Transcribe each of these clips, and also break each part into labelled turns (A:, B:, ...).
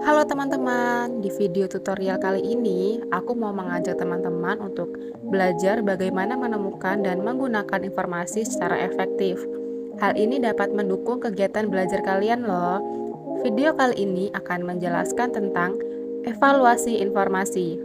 A: Halo teman-teman, di video tutorial kali ini aku mau mengajak teman-teman untuk belajar bagaimana menemukan dan menggunakan informasi secara efektif. Hal ini dapat mendukung kegiatan belajar kalian loh. Video kali ini akan menjelaskan tentang evaluasi informasi.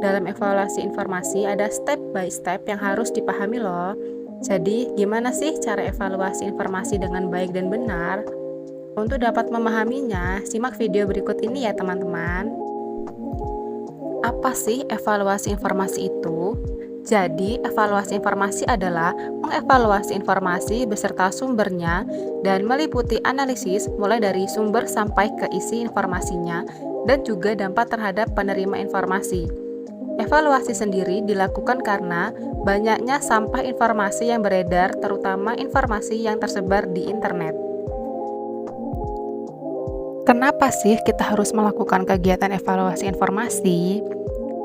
A: Dalam evaluasi informasi ada step by step yang harus dipahami loh. Jadi, gimana sih cara evaluasi informasi dengan baik dan benar? Untuk dapat memahaminya, simak video berikut ini ya teman-teman. Apa sih evaluasi informasi itu? Jadi, evaluasi informasi adalah mengevaluasi informasi beserta sumbernya dan meliputi analisis mulai dari sumber sampai ke isi informasinya dan juga dampak terhadap penerima informasi. Evaluasi sendiri dilakukan karena banyaknya sampah informasi yang beredar, terutama informasi yang tersebar di internet. Kenapa sih kita harus melakukan kegiatan evaluasi informasi?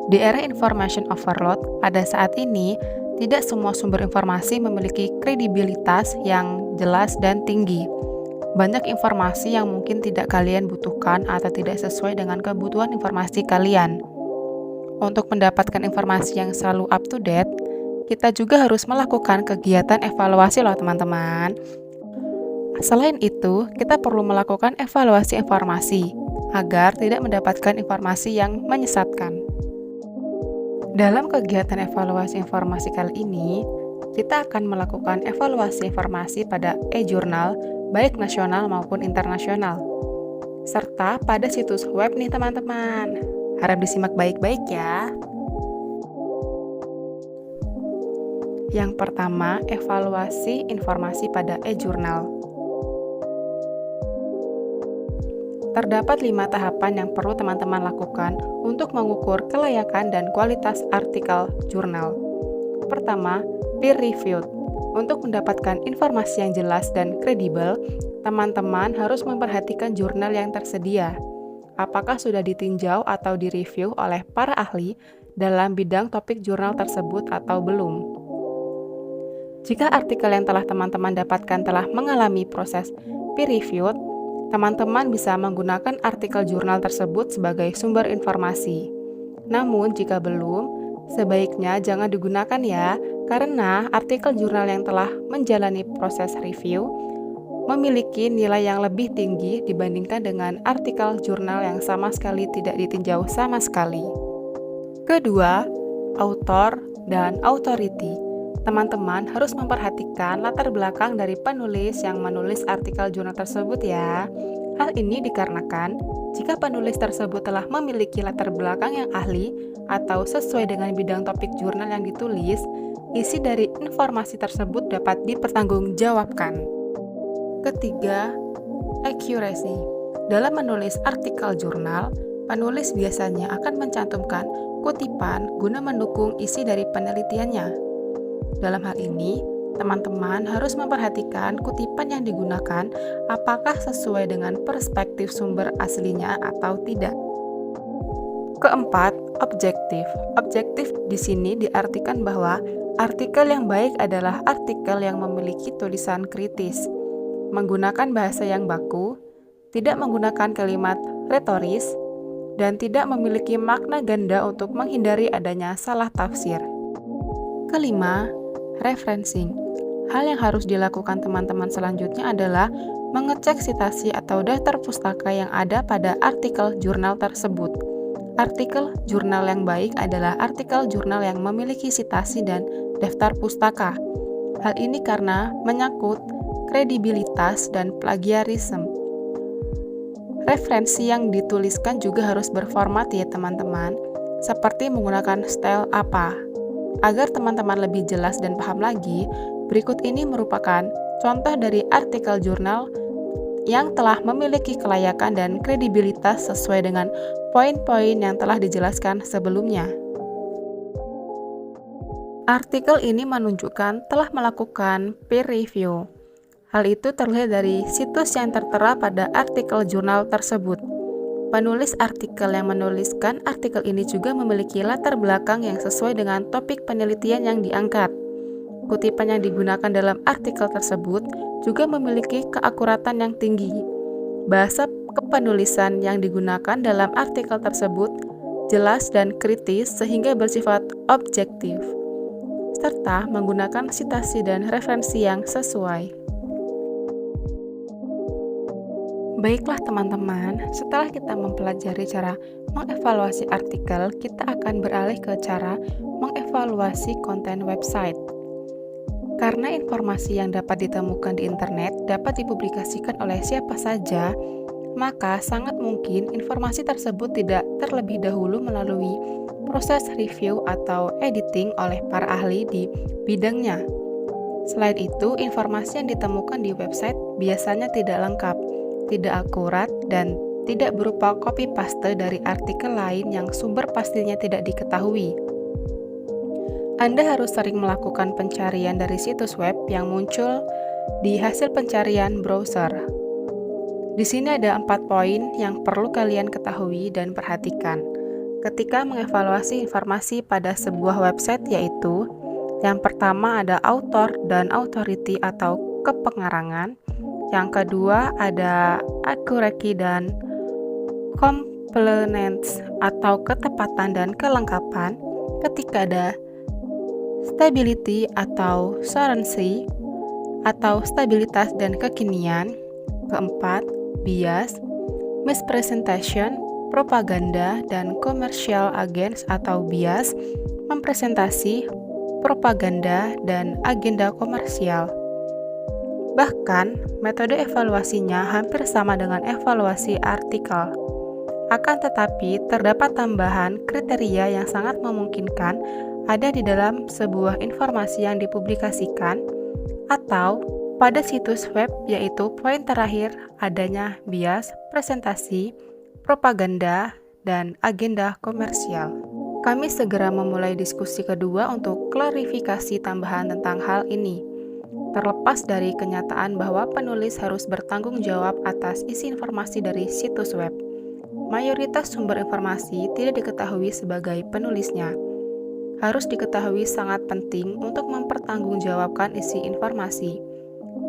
A: Di era information overload, pada saat ini, tidak semua sumber informasi memiliki kredibilitas yang jelas dan tinggi. Banyak informasi yang mungkin tidak kalian butuhkan atau tidak sesuai dengan kebutuhan informasi kalian. Untuk mendapatkan informasi yang selalu up to date, kita juga harus melakukan kegiatan evaluasi loh teman-teman. Selain itu, kita perlu melakukan evaluasi informasi agar tidak mendapatkan informasi yang menyesatkan. Dalam kegiatan evaluasi informasi kali ini, kita akan melakukan evaluasi informasi pada e-jurnal, baik nasional maupun internasional, serta pada situs web nih teman-teman. Harap disimak baik-baik ya. Yang pertama, evaluasi informasi pada e-jurnal. Terdapat 5 tahapan yang perlu teman-teman lakukan untuk mengukur kelayakan dan kualitas artikel jurnal. Pertama, peer reviewed. Untuk mendapatkan informasi yang jelas dan kredibel, teman-teman harus memperhatikan jurnal yang tersedia. Apakah sudah ditinjau atau direview oleh para ahli dalam bidang topik jurnal tersebut atau belum? Jika artikel yang telah teman-teman dapatkan telah mengalami proses peer reviewed, teman-teman bisa menggunakan artikel jurnal tersebut sebagai sumber informasi. Namun, jika belum, sebaiknya jangan digunakan ya, karena artikel jurnal yang telah menjalani proses review memiliki nilai yang lebih tinggi dibandingkan dengan artikel jurnal yang sama sekali tidak ditinjau sama sekali. Kedua, author dan authority. Teman-teman harus memperhatikan latar belakang dari penulis yang menulis artikel jurnal tersebut ya. Hal ini dikarenakan jika penulis tersebut telah memiliki latar belakang yang ahli atau sesuai dengan bidang topik jurnal yang ditulis, isi dari informasi tersebut dapat dipertanggungjawabkan. Ketiga, accuracy. Dalam menulis artikel jurnal, penulis biasanya akan mencantumkan kutipan guna mendukung isi dari penelitiannya. Dalam hal ini, teman-teman harus memperhatikan kutipan yang digunakan apakah sesuai dengan perspektif sumber aslinya atau tidak. Keempat, objektif. Objektif di sini diartikan bahwa artikel yang baik adalah artikel yang memiliki tulisan kritis, menggunakan bahasa yang baku, tidak menggunakan kalimat retoris, dan tidak memiliki makna ganda untuk menghindari adanya salah tafsir. Kelima, referencing. Hal yang harus dilakukan teman-teman selanjutnya adalah mengecek sitasi atau daftar pustaka yang ada pada artikel jurnal tersebut. Artikel jurnal yang baik adalah artikel jurnal yang memiliki sitasi dan daftar pustaka. Hal ini karena menyangkut kredibilitas dan plagiarisme. Referensi yang dituliskan juga harus berformat ya teman-teman, seperti menggunakan style apa. Agar teman-teman lebih jelas dan paham lagi, berikut ini merupakan contoh dari artikel jurnal yang telah memiliki kelayakan dan kredibilitas sesuai dengan poin-poin yang telah dijelaskan sebelumnya. Artikel ini menunjukkan telah melakukan peer review. Hal itu terlihat dari situs yang tertera pada artikel jurnal tersebut. Penulis artikel yang menuliskan artikel ini juga memiliki latar belakang yang sesuai dengan topik penelitian yang diangkat. Kutipan yang digunakan dalam artikel tersebut juga memiliki keakuratan yang tinggi. Bahasa kepenulisan yang digunakan dalam artikel tersebut jelas dan kritis sehingga bersifat objektif, serta menggunakan sitasi dan referensi yang sesuai. Baiklah teman-teman, setelah kita mempelajari cara mengevaluasi artikel, kita akan beralih ke cara mengevaluasi konten website. Karena informasi yang dapat ditemukan di internet dapat dipublikasikan oleh siapa saja, maka sangat mungkin informasi tersebut tidak terlebih dahulu melalui proses review atau editing oleh para ahli di bidangnya. Selain itu, informasi yang ditemukan di website biasanya tidak lengkap, tidak akurat, dan tidak berupa copy-paste dari artikel lain yang sumber pastinya tidak diketahui. Anda harus sering melakukan pencarian dari situs web yang muncul di hasil pencarian browser. Di sini ada 4 poin yang perlu kalian ketahui dan perhatikan ketika mengevaluasi informasi pada sebuah website, yaitu yang pertama ada author dan authority atau kepengarangan. Yang kedua ada accuracy dan completeness atau ketepatan dan kelengkapan. Ketiga ada stability atau currency atau stabilitas dan kekinian. Keempat, bias, mispresentation, propaganda, dan commercial against atau bias, mempresentasi, propaganda, dan agenda komersial. Bahkan, metode evaluasinya hampir sama dengan evaluasi artikel. Akan tetapi, terdapat tambahan kriteria yang sangat memungkinkan ada di dalam sebuah informasi yang dipublikasikan atau pada situs web, yaitu poin terakhir adanya bias, presentasi, propaganda, dan agenda komersial. Kami segera memulai diskusi kedua untuk klarifikasi tambahan tentang hal ini. Terlepas dari kenyataan bahwa penulis harus bertanggung jawab atas isi informasi dari situs web, mayoritas sumber informasi tidak diketahui sebagai penulisnya. Harus diketahui sangat penting untuk mempertanggungjawabkan isi informasi.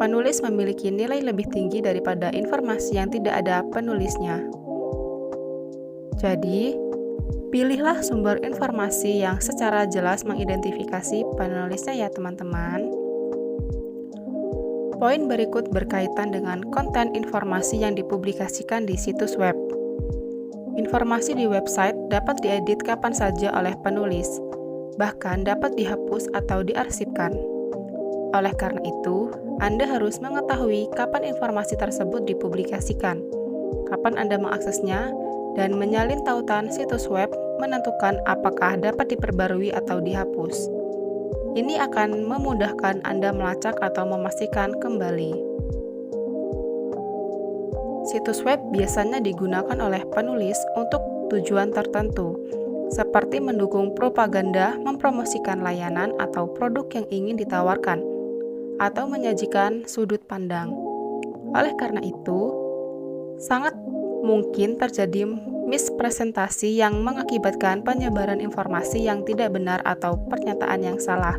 A: Penulis memiliki nilai lebih tinggi daripada informasi yang tidak ada penulisnya. Jadi, pilihlah sumber informasi yang secara jelas mengidentifikasi penulisnya ya teman-teman. Poin berikut berkaitan dengan konten informasi yang dipublikasikan di situs web. Informasi di website dapat diedit kapan saja oleh penulis, bahkan dapat dihapus atau diarsipkan. Oleh karena itu, Anda harus mengetahui kapan informasi tersebut dipublikasikan, kapan Anda mengaksesnya, dan menyalin tautan situs web menentukan apakah dapat diperbarui atau dihapus. Ini akan memudahkan Anda melacak atau memastikan kembali. Situs web biasanya digunakan oleh penulis untuk tujuan tertentu, seperti mendukung propaganda, mempromosikan layanan atau produk yang ingin ditawarkan, atau menyajikan sudut pandang. Oleh karena itu, sangat mungkin terjadi mispresentasi yang mengakibatkan penyebaran informasi yang tidak benar atau pernyataan yang salah.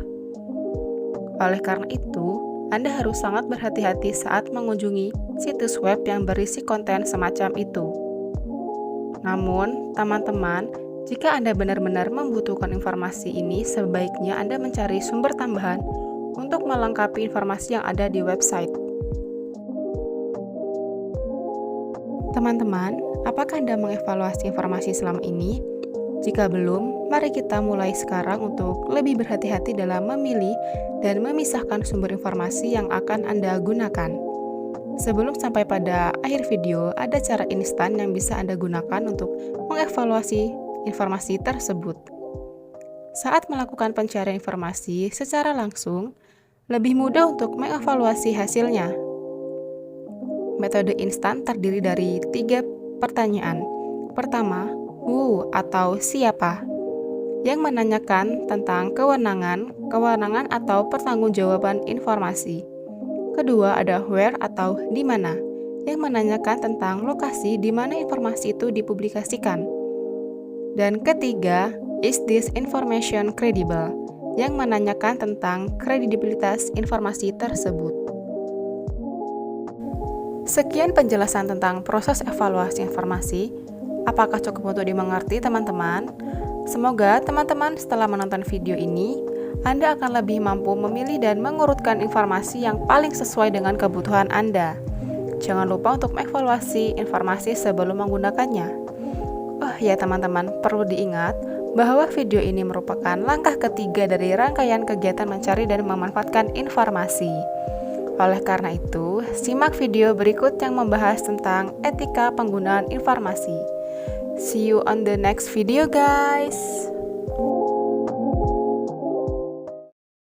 A: Oleh karena itu, Anda harus sangat berhati-hati saat mengunjungi situs web yang berisi konten semacam itu. Namun, teman-teman, jika Anda benar-benar membutuhkan informasi ini, sebaiknya Anda mencari sumber tambahan untuk melengkapi informasi yang ada di website. Teman-teman, apakah Anda mengevaluasi informasi selama ini? Jika belum, mari kita mulai sekarang untuk lebih berhati-hati dalam memilih dan memisahkan sumber informasi yang akan Anda gunakan. Sebelum sampai pada akhir video, ada cara instan yang bisa Anda gunakan untuk mengevaluasi informasi tersebut. Saat melakukan pencarian informasi secara langsung, lebih mudah untuk mengevaluasi hasilnya. Metode instan terdiri dari 3 pertanyaan. Pertama, who atau siapa, yang menanyakan tentang kewenangan atau pertanggungjawaban informasi. Kedua, ada where atau di mana, yang menanyakan tentang lokasi di mana informasi itu dipublikasikan. Dan ketiga, is this information credible, yang menanyakan tentang kredibilitas informasi tersebut. Sekian penjelasan tentang proses evaluasi informasi. Apakah cukup untuk dimengerti, teman-teman? Semoga teman-teman setelah menonton video ini, Anda akan lebih mampu memilih dan mengurutkan informasi yang paling sesuai dengan kebutuhan Anda. Jangan lupa untuk mengevaluasi informasi sebelum menggunakannya. Oh ya teman-teman, perlu diingat bahwa video ini merupakan langkah ketiga dari rangkaian kegiatan mencari dan memanfaatkan informasi. Oleh karena itu, simak video berikut yang membahas tentang etika penggunaan informasi. See you on the next video guys!